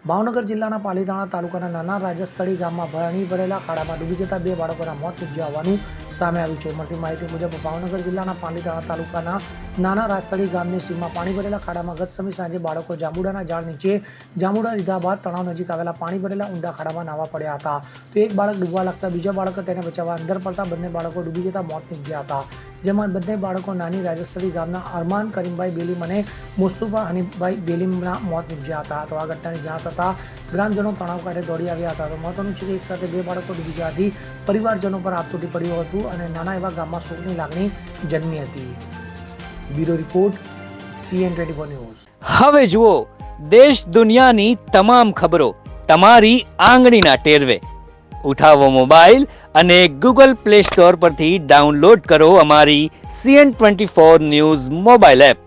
ભાવનગર જિલ્લાના પાલીતાણા તાલુકાના નાના રાજસ્થળી ગામમાં પાણી ભરેલા ખાડામાં ડૂબી જતા 2 બાળકોના મોત નીપજ્યા હોવાનું સામે આવ્યું છે. મળતી માહિતી મુજબ ભાવનગર જિલ્લાના પાલીતાણા તાલુકાના નાના રાજસ્થળી ગામની સીમમાં પાણી ભરેલા ખાડામાં ગત સમી સાંજે બાળકો જાંબુડાના ઝાડ નીચે જાંબુડા લીધા બાદ તળાવ નજીક આવેલા પાણી ભરેલા ઊંડા ખાડામાં નાહવા પડ્યા હતા. તો એક બાળક ડૂબવા લાગતા બીજા બાળક તેને બચાવવા અંદર પડતા બંને બાળકો ડૂબી જતા મોત નીપજ્યા હતા. જેમાં બંને બાળકો નાની રાજસ્થળી ગામના અરમાન કરીમભાઈ બેલીમ અને મુસ્તુફા હનીફભાઈ બેલીમના મોત નીપજ્યા હતા. તો આ ઘટનાની જાણ થતાં ગ્રામજનો તણાવ કાઢે દોડી આવ્યા હતા. તો મહત્વનું છે કે એક સાથે 2 બાળકો ડૂબી જવાથી પરિવારજનો પર આપ તૂટી પડ્યું હતું અને નાના એવા ગામમાં શોકની લાગણી જન્મી હતી. Bureau report CN24 news. હવે જુઓ દેશ દુનિયાની તમામ ખબરો તમારી આંગળીના ટેરવે. ઉઠાવો મોબાઈલ અને Google Play Store પરથી ડાઉનલોડ કરો અમારી CN24 ન્યૂઝ મોબાઈલ એપ.